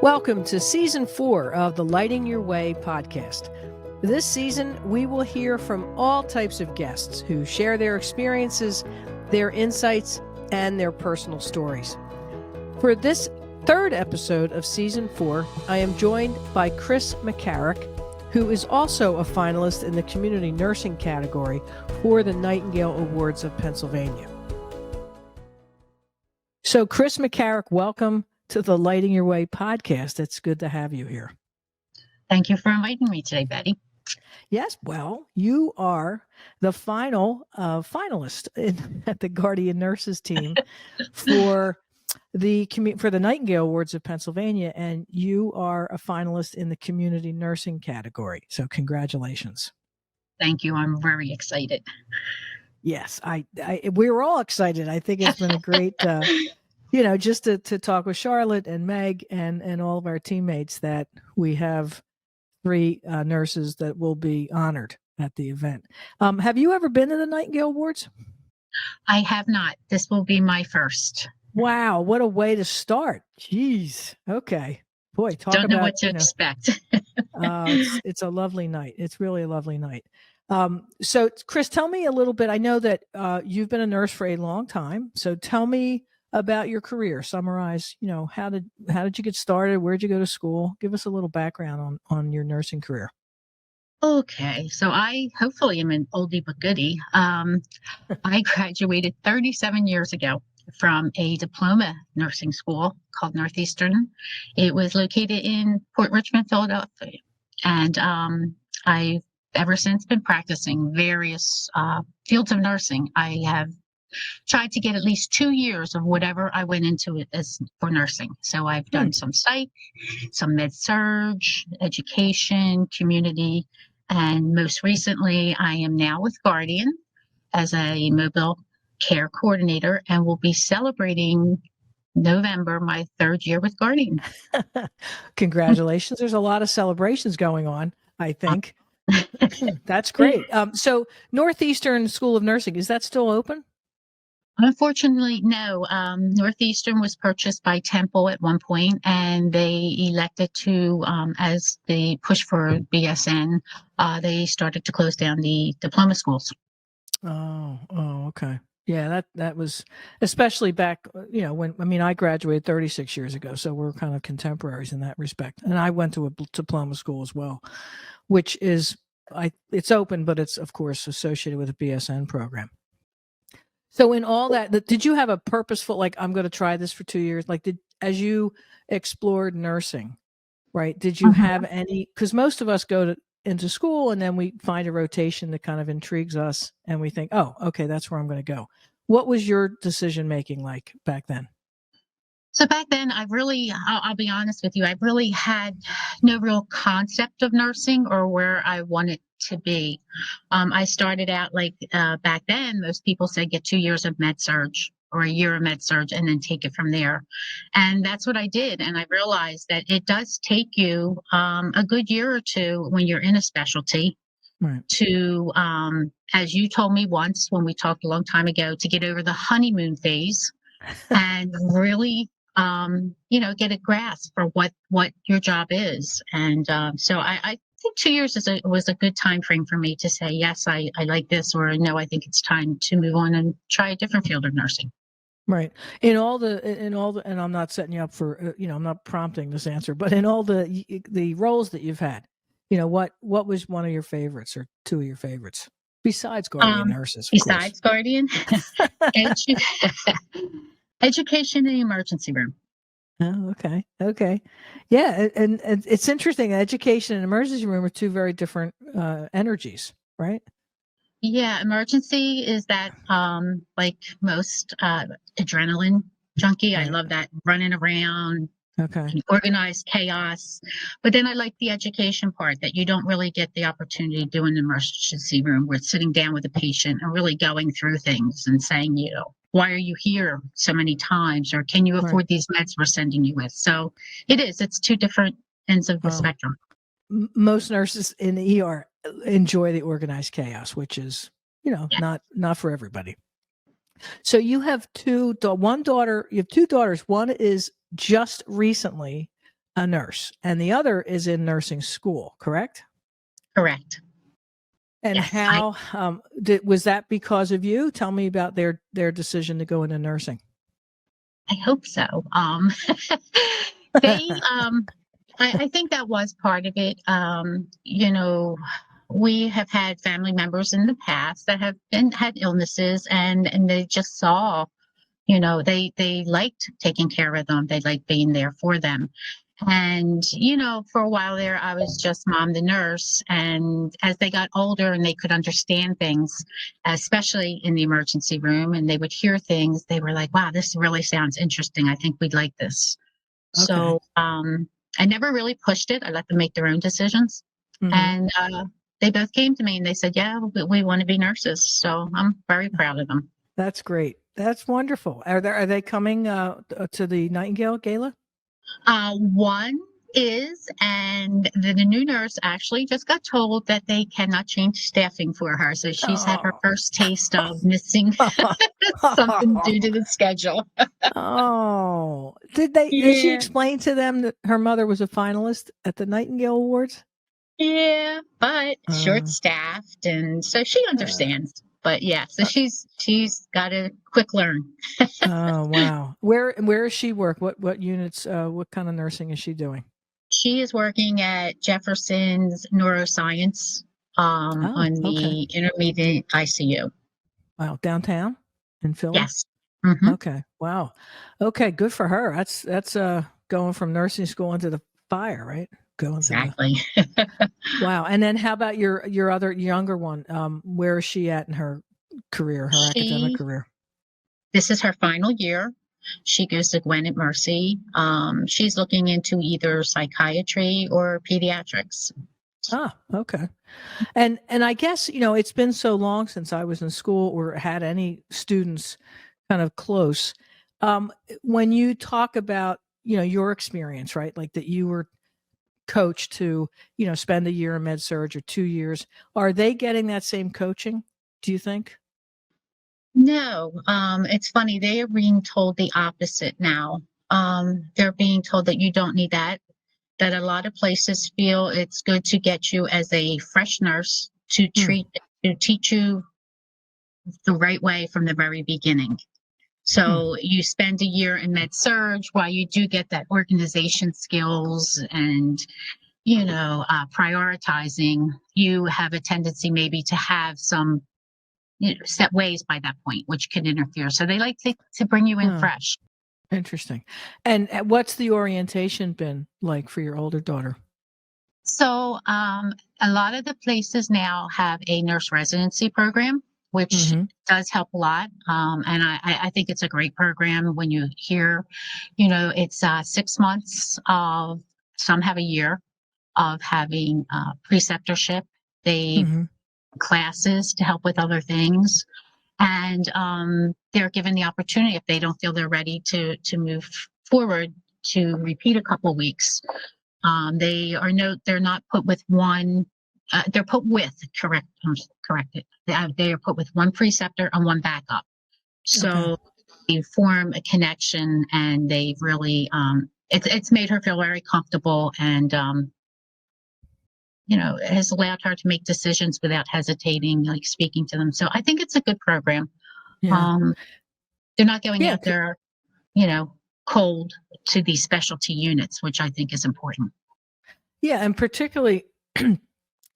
Welcome to Season 4 of the Lighting Your Way podcast. This season, we will hear from all types of guests who share their experiences, their insights, and their personal stories. For this third episode of Season 4, I am joined by Chris McCarrick, who is also a finalist in the community nursing category for the Nightingale Awards of Pennsylvania. So, Chris McCarrick, welcome to the Lighting Your Way podcast. It's good to have you here. Thank you for inviting me today, Betty. Yes, well, you are the final finalist at the Guardian Nurses team for the Nightingale Awards of Pennsylvania, and you are a finalist in the community nursing category. So, congratulations! Thank you. I'm very excited. Yes, we were all excited. I think it's been a great. Just to talk with Charlotte and Meg and all of our teammates that we have three nurses that will be honored at the event. Have you ever been to the Nightingale Awards? I have not. This will be my first. Wow, what a way to start. Jeez. Okay. Boy, Don't know what to expect. It's a lovely night. It's really a lovely night. So, Chris, tell me a little bit. I know that you've been a nurse for a long time. So tell me about your career. Summarize, how did you get started? Where'd you go to school? Give us a little background on your nursing career. Okay, so I hopefully am an oldie but goodie. I graduated 37 years ago from a diploma nursing school called Northeastern. It was located in Port Richmond, Philadelphia, and I've ever since been practicing various fields of nursing. I have tried to get at least 2 years of whatever I went into it as for nursing. So I've done some psych, some med surg, education, community, and most recently I am now with Guardian as a mobile care coordinator and will be celebrating November my third year with Guardian. Congratulations. There's a lot of celebrations going on, I think. That's great. So Northeastern School of Nursing, is that still open? Unfortunately, no. Northeastern was purchased by Temple at one point, and they elected to, as they push for BSN, they started to close down the diploma schools. Oh, okay. Yeah, that was especially back, when I graduated 36 years ago, so we're kind of contemporaries in that respect. And I went to a diploma school as well, which is it's open, but it's of course associated with a BSN program. So in all that, did you have a purposeful, like, I'm going to try this for 2 years? Like, as you explored nursing, right? Did you have any, because most of us go into school and then we find a rotation that kind of intrigues us and we think, oh, okay, that's where I'm going to go. What was your decision-making like back then? So back then, I'll be honest with you, I really had no real concept of nursing or where I wanted to be. I started out back then, most people said get 2 years of med surg or a year of med surg and then take it from there. And that's what I did. And I realized that it does take you a good year or two when you're in a specialty to, as you told me once when we talked a long time ago, to get over the honeymoon phase and really get a grasp for what your job is. And so I think 2 years was a good time frame for me to say, yes, I like this, or no, I think it's time to move on and try a different field of nursing. Right. In all the, and I'm not setting you up for, I'm not prompting this answer, but in all the roles that you've had, what was one of your favorites or two of your favorites besides Guardian Nurses? Besides Guardian, education in the emergency room. Oh, okay. Yeah. And it's interesting. Education and emergency room are two very different energies, right? Yeah. Emergency is that, like most adrenaline junkie. Right. I love that running around, organized chaos. But then I like the education part that you don't really get the opportunity to do in the emergency room where it's sitting down with a patient and really going through things and saying, why are you here so many times? Or can you afford these meds we're sending you with? So it's two different ends of the spectrum. Most nurses in the ER enjoy the organized chaos, which is, not for everybody. So you have two daughters. One is just recently a nurse, and the other is in nursing school, correct? Correct. And Yes. how was that because of you? Tell me about their decision to go into nursing. I hope so. They, I think that was part of it. We have had family members in the past that have had illnesses, and they just saw, they liked taking care of them. They liked being there for them. And, for a while there, I was just mom, the nurse. And as they got older and they could understand things, especially in the emergency room, and they would hear things, they were like, wow, this really sounds interesting. I think we'd like this. Okay. So I never really pushed it. I let them make their own decisions. Mhm. And they both came to me and they said, yeah, we want to be nurses. So I'm very proud of them. That's great. That's wonderful. Are they coming to the Nightingale Gala? One is, and the new nurse actually just got told that they cannot change staffing for her. So she's had her first taste of missing something due to the schedule. Oh, did she explain to them that her mother was a finalist at the Nightingale Awards? Yeah, but short-staffed, and so she understands. But yeah, so she's got a quick learn. Oh wow! Where does she work? What units? What kind of nursing is she doing? She is working at Jefferson's Neuroscience on the intermediate ICU. Wow, downtown in Philly. Yes. Mm-hmm. Okay. Wow. Okay. Good for her. That's going from nursing school into the fire, right? Exactly. Wow. And then how about your other younger one? Where is she at in her career, her academic career? This is her final year. She goes to Gwen at Mercy. She's looking into either psychiatry or pediatrics. Ah, okay. And I guess, it's been so long since I was in school or had any students kind of close. When you talk about, your experience, right? Like that you were coached to, spend a year in med surg or 2 years, are they getting that same coaching, do you think? No, it's funny. They are being told the opposite now. They're being told that you don't need that a lot of places feel it's good to get you as a fresh nurse to teach you the right way from the very beginning. So you spend a year in med surg while you do get that organization skills and, prioritizing. You have a tendency maybe to have some set ways by that point, which can interfere. So they like to bring you in fresh. Interesting. And what's the orientation been like for your older daughter? So a lot of the places now have a nurse residency program, which does help a lot. And I think it's a great program when you hear, it's 6 months of, some have a year of having preceptorship. They classes to help with other things. And they're given the opportunity, if they don't feel they're ready to move forward, to repeat a couple of weeks. They're not put with one. They're put with corrected. They are put with one preceptor and one backup. So they form a connection, and they've really it's made her feel very comfortable, and it has allowed her to make decisions without hesitating, like speaking to them. So I think it's a good program. Yeah. They're not going out there, cold to these specialty units, which I think is important. Yeah. And particularly in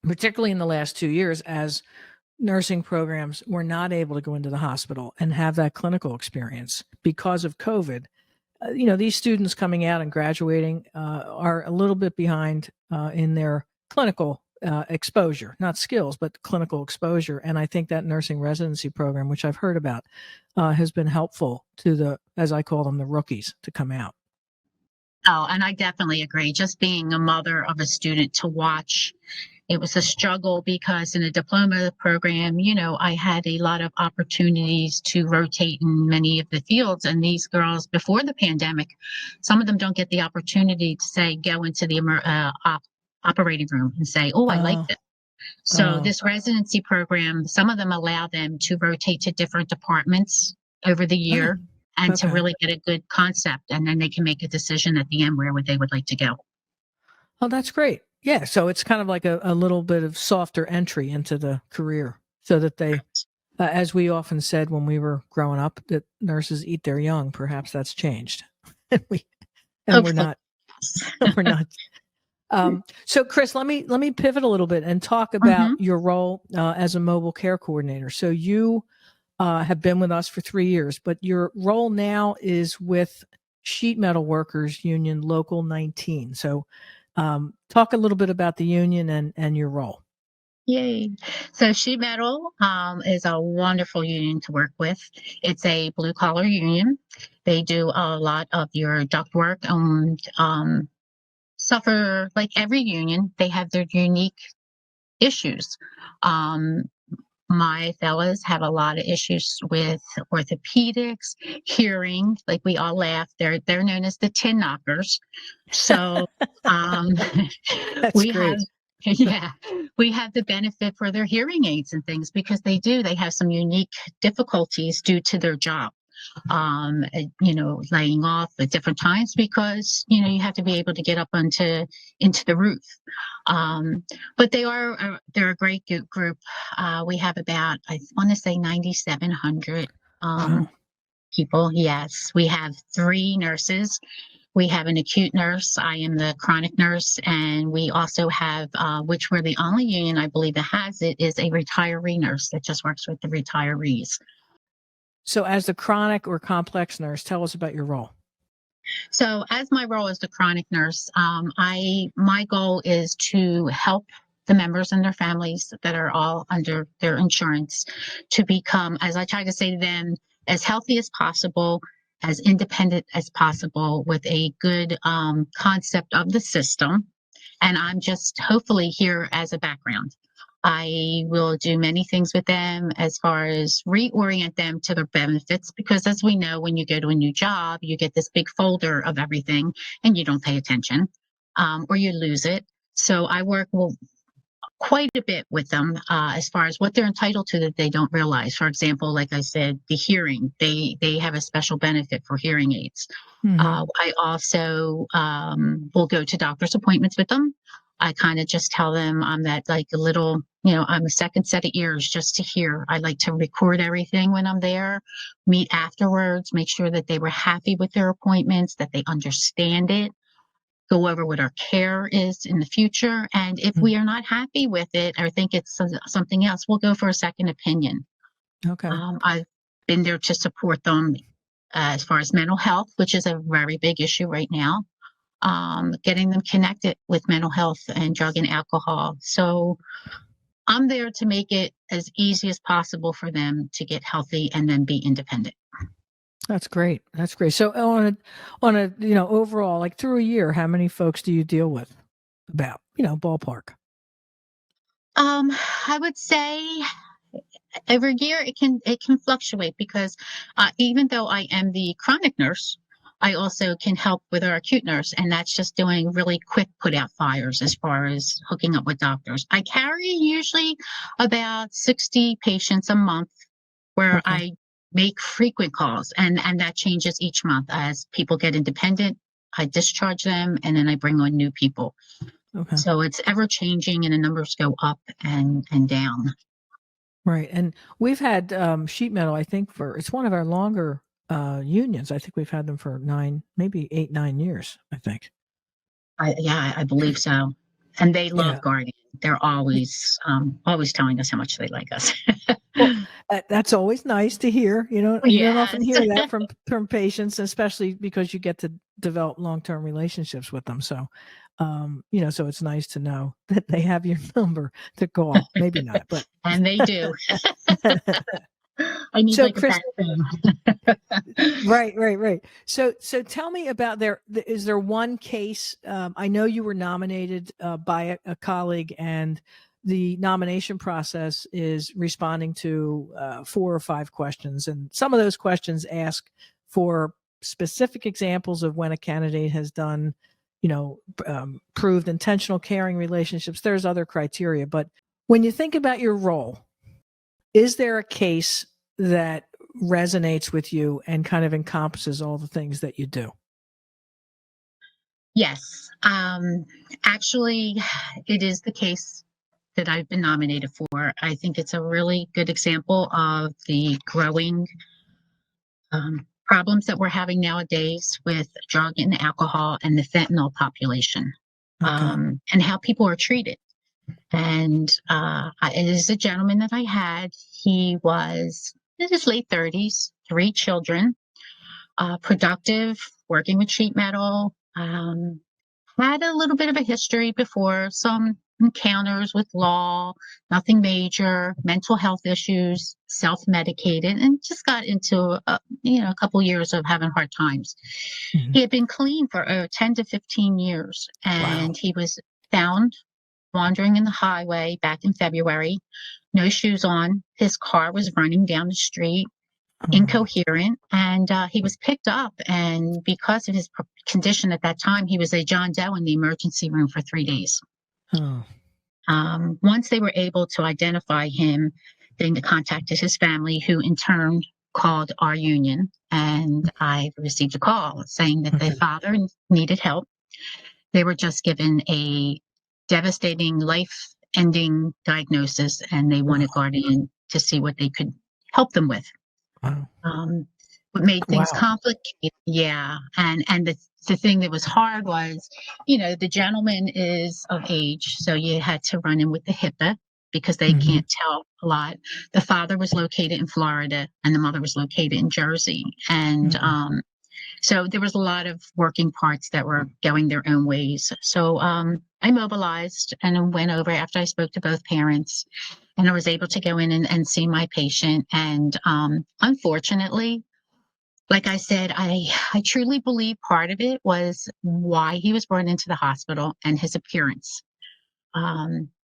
the last 2 years, as nursing programs were not able to go into the hospital and have that clinical experience because of COVID. These students coming out and graduating are a little bit behind in their clinical exposure, not skills, but clinical exposure. And I think that nursing residency program, which I've heard about, has been helpful to the, as I call them, the rookies to come out. Oh, and I definitely agree. Just being a mother of a student to watch, it was a struggle because in a diploma program, I had a lot of opportunities to rotate in many of the fields. And these girls, before the pandemic, some of them don't get the opportunity to say, go into the operating room and say, oh, I like this. So this residency program, some of them allow them to rotate to different departments over the year and to really get a good concept. And then they can make a decision at the end where they would like to go. Oh, that's great. Yeah. So it's kind of like a little bit of softer entry into the career so that they, as we often said when we were growing up, that nurses eat their young. Perhaps that's changed. and we, and we're Hopefully. not, we're not. So Chris, let me pivot a little bit and talk about Hmm. your role as a mobile care coordinator. So you have been with us for 3 years, but your role now is with Sheet Metal Workers Union Local 19. So talk a little bit about the union and your role. Yay. So Sheet Metal is a wonderful union to work with. It's a blue collar union. They do a lot of your duct work and suffer like every union. They have their unique issues. Um, my fellas have a lot of issues with orthopedics, hearing. Like we all laugh. They're known as the tin knockers. So um, That's we have great. yeah, we have the benefit for their hearing aids and things because they have some unique difficulties due to their job. Laying off at different times because you have to be able to get up onto into the roof. But they're a great group. We have about, I want to say, 9,700 Wow. people. Yes, we have 3 nurses. We have an acute nurse. I am the chronic nurse, and we also have, which we're the only union I believe that has it, is a retiree nurse that just works with the retirees. So as the chronic or complex nurse, tell us about your role. So, as my role as the chronic nurse, my goal is to help the members and their families that are all under their insurance to become, as I try to say to them, as healthy as possible, as independent as possible, with a good concept of the system. And I'm just hopefully here as a background. I will do many things with them as far as reorient them to their benefits because, as we know, when you go to a new job, you get this big folder of everything and you don't pay attention or you lose it. So I work quite a bit with them as far as what they're entitled to that they don't realize. For example, like I said, the hearing, they have a special benefit for hearing aids. Hmm. I also will go to doctor's appointments with them. I kind of just tell them I'm that like a little, I'm a second set of ears just to hear. I like to record everything when I'm there, meet afterwards, make sure that they were happy with their appointments, that they understand it, go over what our care is in the future. And if we are not happy with it or think it's something else, we'll go for a second opinion. Okay. I've been there to support them as far as mental health, which is a very big issue right now, getting them connected with mental health and drug and alcohol. So I'm there to make it as easy as possible for them to get healthy and then be independent. That's great. That's great. So on a overall, like through a year, how many folks do you deal with? About ballpark. Um, I would say every year it can fluctuate because even though I am the chronic nurse, I also can help with our acute nurse, and that's just doing really quick put out fires as far as hooking up with doctors. I carry usually about 60 patients a month where Okay. I make frequent calls, and that changes each month as people get independent. I discharge them, and then I bring on new people. Okay. So it's ever changing, and the numbers go up and down. Right. And we've had sheet metal. I think it's one of our longer unions. I think we've had them for 9, maybe 8, 9 years. I think. I believe so. And they love Yeah. Guardian. They're always telling us how much they like us. Well, that's always nice to hear. You don't often Yes. hear that from patients, especially because you get to develop long-term relationships with them. So, so it's nice to know that they have your number to call. Maybe not, but And they do. I need so like a Chris, backbone. right. So tell me about is there one case? I know you were nominated by a colleague, and the nomination process is responding to 4 or 5 questions, and some of those questions ask for specific examples of when a candidate has done, proved intentional caring relationships. There's other criteria, but when you think about your role, is there a case that resonates with you and kind of encompasses all the things that you do? Yes. Actually, it is the case that I've been nominated for. I think it's a really good example of the growing problems that we're having nowadays with drug and alcohol and the fentanyl population, Okay. and how people are treated. And it is a gentleman that I had. He was in his late 30s, 3 children, productive, working with sheet metal. Had a little bit of a history before, some encounters with law, nothing major, mental health issues, self-medicated, and just got into a couple years of having hard times. Mhm. He had been clean for 10 to 15 years, Wow. and he was found wandering in the highway back in February, no shoes on. His car was running down the street, Oh, incoherent, and he was picked up. And because of his condition at that time, he was a John Doe in the emergency room for 3 days. oh, Once they were able to identify him, then they contacted his family, who in turn called our union. And I received a call saying that the okay. father needed help. They were just given a devastating life ending diagnosis, and they wanted Wow. Guardian to see what they could help them with. Wow. Um, what made things Wow. complicated, yeah. And the thing that was hard was, the gentleman is of age, so you had to run in with the HIPAA because they Hmm. can't tell a lot. The father was located in Florida, and the mother was located in Jersey, and Hmm. so there was a lot of working parts that were going their own ways. So I mobilized and went over after I spoke to both parents, and I was able to go in and see my patient. And unfortunately, like I said, I truly believe part of it was why he was brought into the hospital and his appearance.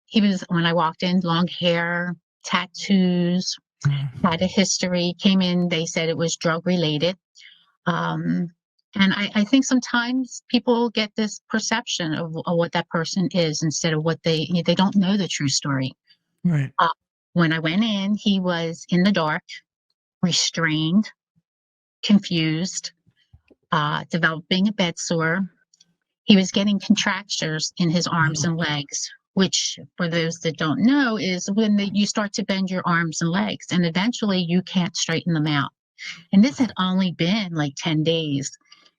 He was, when I walked in, long hair, tattoos, had a history, came in, they said it was drug related. Um, and I think sometimes people get this perception of what that person is instead of what they don't know the true story. Right. Uh, when I went in, he was in the dark, restrained, confused, developing a bed sore. He was getting contractures in his arms Wow. and legs, which, for those that don't know, is when you start to bend your arms and legs, and eventually you can't straighten them out. And this had only been like 10 days.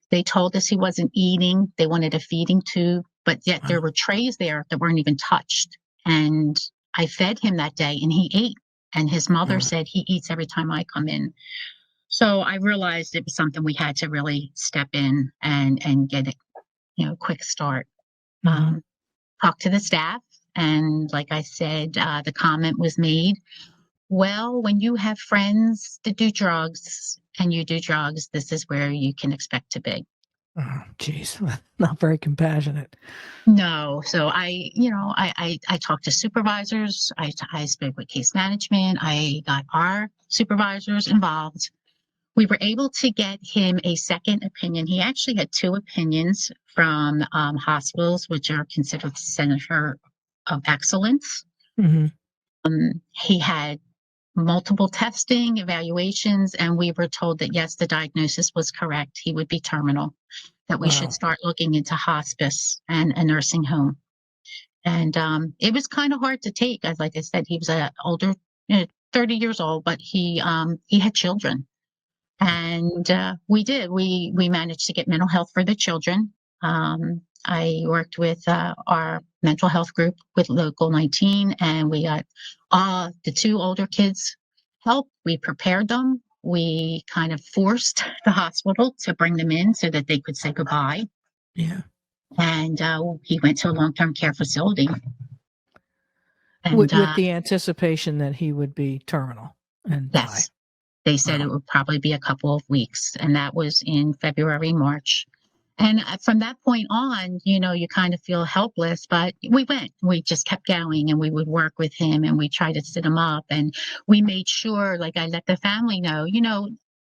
They told us he wasn't eating. They wanted a feeding tube, but yet Wow. there were trays there that weren't even touched. And I fed him that day and he ate. And his mother Wow. said he eats every time I come in. So I realized it was something we had to really step in and get it, quick start. Hmm. Um, Talk to the staff. And like I said, the comment was made, well, when you have friends that do drugs and you do drugs, this is where you can expect to be. Oh, geez. Not very compassionate. No. So I talked to supervisors. I spoke with case management. I got our supervisors involved. We were able to get him a second opinion. He actually had two opinions from hospitals, which are considered center of excellence. Hmm. He had multiple testing, evaluations, and we were told that yes, the diagnosis was correct. He would be terminal, that we should Wow. start looking into hospice and a nursing home. And it was kind of hard to take. As like I said, he was older, 30 years old, but he had children. And we did. We managed to get mental health for the children. I worked with our mental health group with Local 19, and we got the two older kids help. We prepared them. We kind of forced the hospital to bring them in so that they could say goodbye. Yeah. And he went to a long-term care facility. And With the anticipation that he would be terminal and die. yes, they said it Wow. would probably be a couple of weeks, and that was in February, March. And from that point on, you kind of feel helpless, but we just kept going, and we would work with him and we tried to sit him up, and we made sure, like I let the family know,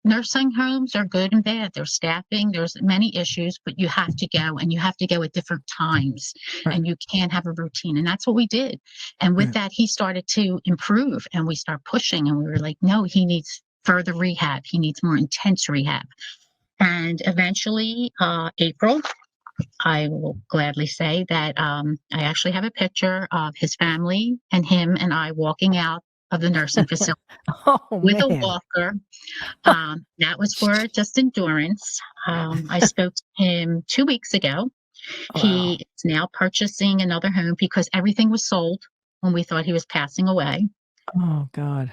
nursing homes are good and bad. There's staffing, there's many issues, but you have to go, and you have to go at different times, Right. and you can't have a routine. And that's what we did. And with Right. that, he started to improve, and we start pushing, and we were like, no, he needs further rehab. He needs more intense rehab. And eventually, April, I will gladly say that I actually have a picture of his family and him and I walking out of the nursing facility Oh with a man. walker. That was for just endurance. I spoke to him 2 weeks ago. He Wow. is now purchasing another home because everything was sold when we thought he was passing away. Oh God.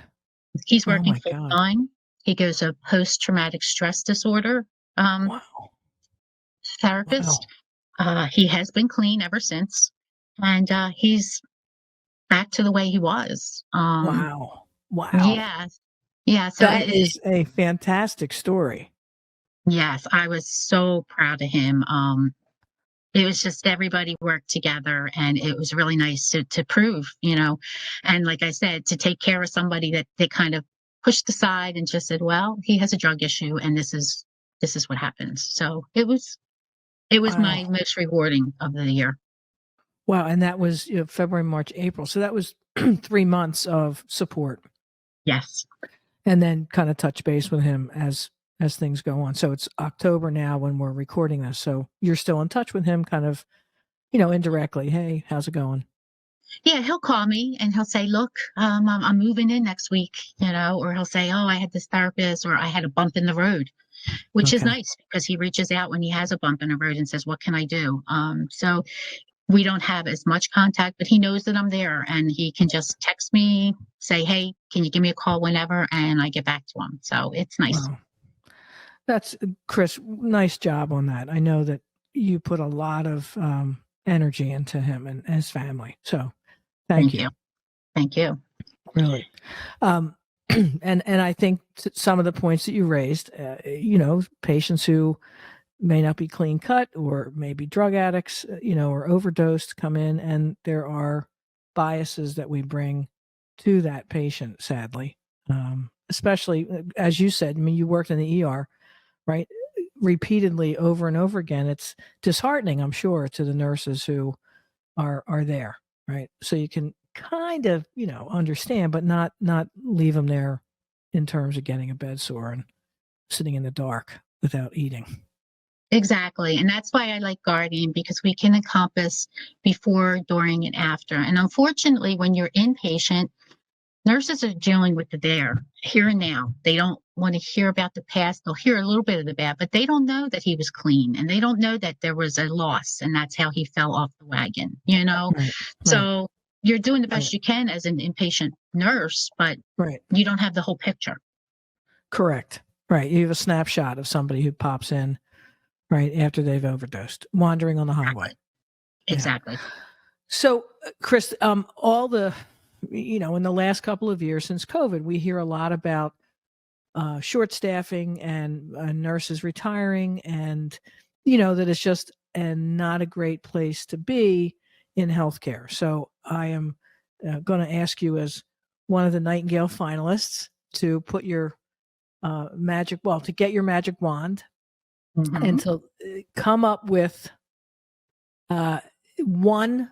He's Oh working my full God. time. He goes a post traumatic stress disorder Wow. therapist. Wow. He has been clean ever since, and he's back to the way he was. Wow. Wow. Yeah, yeah. So That is a fantastic story. yes, I was so proud of him. It was just everybody worked together, and it was really nice to prove, and like I said, to take care of somebody that they kind of pushed aside and just said, "Well, he has a drug issue, and this is what happens." So it was my Wow. most rewarding of the year. Wow. And that was, February, March, April. So that was 3 months of support, Yes. and then kind of touch base with him as things go on. So it's October now when we're recording this. So you're still in touch with him, kind of, indirectly. Hey, how's it going? Yeah, he'll call me and he'll say, "Look, I'm moving in next week," or he'll say, "Oh, I had this therapist, or I had a bump in the road," which is Okay. nice because he reaches out when he has a bump in the road and says, "What can I do?" So we don't have as much contact, but he knows that I'm there, and he can just text me, say, "Hey, can you give me a call whenever?" And I get back to him. So it's nice. Wow. That's Chris. Nice job on that. I know that you put a lot of energy into him and his family. So thank Thank you. you. Thank you. Really. Um, and I think some of the points that you raised, patients who may not be clean cut or maybe drug addicts, or overdosed come in, and there are biases that we bring to that patient, sadly. Especially as you said, I mean, you worked in the ER, right? Repeatedly over and over again. It's disheartening, I'm sure, to the nurses who are there, right? So you can kind of, understand, but not leave them there in terms of getting a bed sore and sitting in the dark without eating. Exactly. And that's why I like Guardian, because we can encompass before, during, and after. And unfortunately, when you're inpatient, nurses are dealing with the there, here and now. They don't want to hear about the past. They'll hear a little bit of the bad, but they don't know that he was clean, and they don't know that there was a loss and that's how he fell off the wagon. Right, right, So you're doing the right, best you can as an inpatient nurse, but right. you don't have the whole picture. Correct. Right. You have a snapshot of somebody who pops in right after they've overdosed, wandering on the highway. Exactly. Yeah. Exactly. So, Chris, all the, in the last couple of years since COVID, we hear a lot about short staffing and nurses retiring, and that it's just not a great place to be in healthcare. So I am going to ask you, as one of the Nightingale finalists, to put your to get your magic wand and Hmm. to come up with uh, one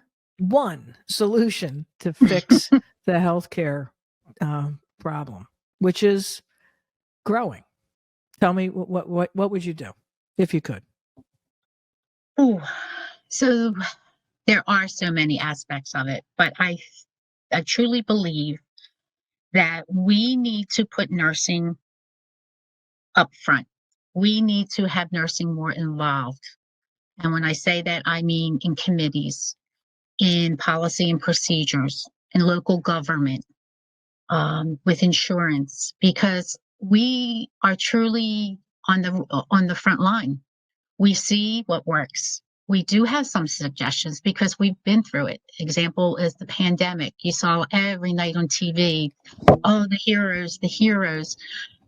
solution to fix the healthcare problem, which is growing. Tell me what would you do if you could? Ooh. So there are so many aspects of it, but I truly believe that we need to put nursing up front. We need to have nursing more involved. And when I say that, I mean in committees, in policy and procedures, in local government, with insurance, because we are truly on the front line. We see what works. We do have some suggestions because we've been through it. Example is the pandemic. You saw every night on TV, oh, the heroes, the heroes.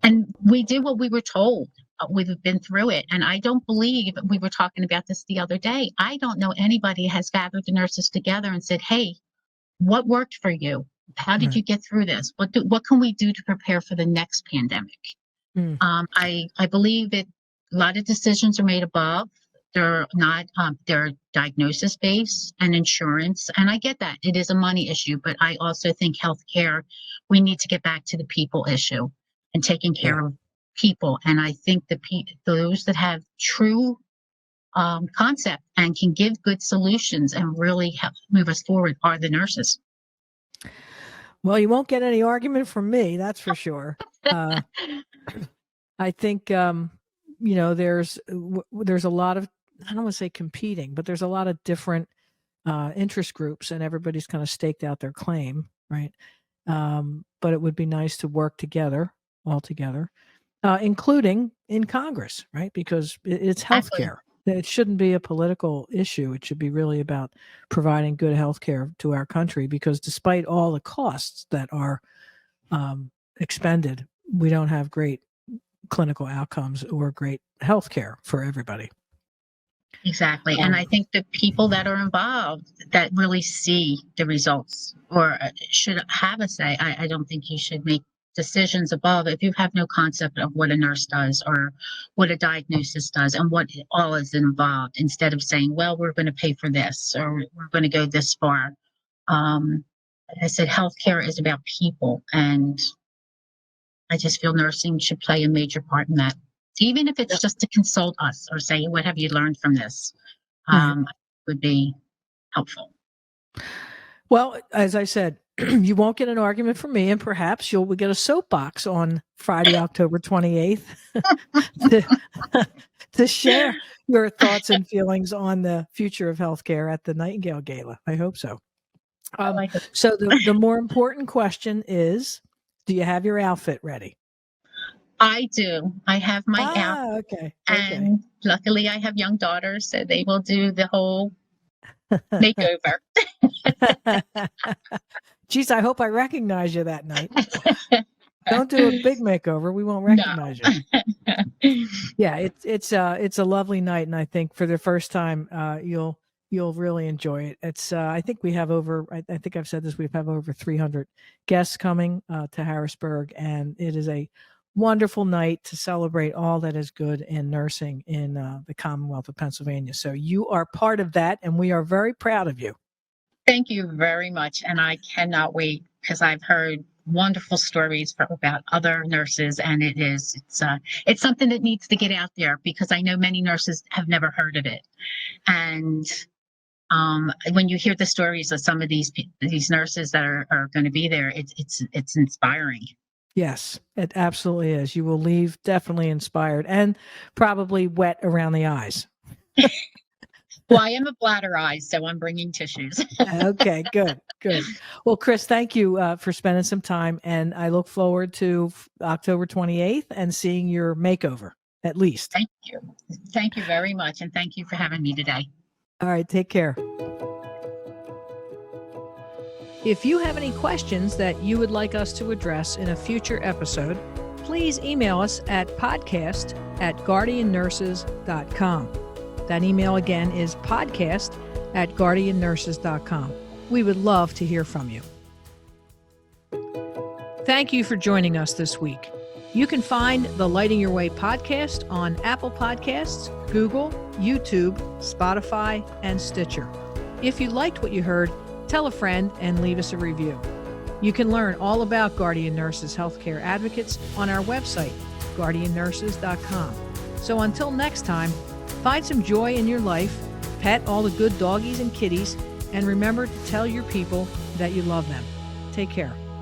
And we did what we were told. We've been through it. And I don't believe, we were talking about this the other day, I don't know anybody has gathered the nurses together and said, "Hey, what worked for you? How did Right. you get through this? What can we do to prepare for the next pandemic?" Mm, I believe that a lot of decisions are made above. They're not, they're diagnosis based and insurance. And I get that it is a money issue, but I also think healthcare, we need to get back to the people issue and taking yeah. care of people. And I think those that have true concept and can give good solutions and really help move us forward are the nurses. Well, you won't get any argument from me, that's for sure. I think there's a lot of, I don't want to say competing, but there's a lot of different interest groups, and everybody's kind of staked out their claim, right? But it would be nice to work together, all together, including in Congress, right? Because it's healthcare. It shouldn't be a political issue. It should be really about providing good healthcare to our country, because despite all the costs that are expended, we don't have great clinical outcomes or great healthcare for everybody. Exactly. And I think the people that are involved that really see the results or should have a say. I don't think you should make decisions above if you have no concept of what a nurse does or what a diagnosis does and what all is involved, instead of saying, well, we're going to pay for this or we're going to go this far. Like I said, healthcare is about people, and I just feel nursing should play a major part in that. Even if it's just to consult us or say, what have you learned from this? Would be helpful. Well, as I said, you won't get an argument from me, and perhaps you'll get a soapbox on Friday, October 28th to share your thoughts and feelings on the future of healthcare at the Nightingale Gala. I hope so. So the more important question is, do you have your outfit ready? I do. I have my outfit. Okay. And luckily I have young daughters, so they will do the whole makeover. Geez, I hope I recognize you that night. Don't do a big makeover. We won't recognize you. Yeah, it's a lovely night, and I think for the first time, you'll really enjoy it. It's I think we have over. I think I've said this. We have over 300 guests coming to Harrisburg, and it is a wonderful night to celebrate all that is good in nursing in the Commonwealth of Pennsylvania. So you are part of that, and we are very proud of you. Thank you very much. And I cannot wait, because I've heard wonderful stories about other nurses, and it's something that needs to get out there, because I know many nurses have never heard of it. And when you hear the stories of some of these nurses that are going to be there, it's inspiring. Yes, it absolutely is. You will leave definitely inspired and probably wet around the eyes. Well, I am a bladder eye, so I'm bringing tissues. Okay, good. Well, Chris, thank you for spending some time, and I look forward to October 28th and seeing your makeover, at least. Thank you. Thank you very much, and thank you for having me today. All right, take care. If you have any questions that you would like us to address in a future episode, please email us at podcast@guardiannurses.com. That email again is podcast@guardiannurses.com. We would love to hear from you. Thank you for joining us this week. You can find the Lighting Your Way podcast on Apple Podcasts, Google, YouTube, Spotify, and Stitcher. If you liked what you heard, tell a friend and leave us a review. You can learn all about Guardian Nurses Healthcare Advocates on our website, guardiannurses.com. So until next time, find some joy in your life, pet all the good doggies and kitties, and remember to tell your people that you love them. Take care.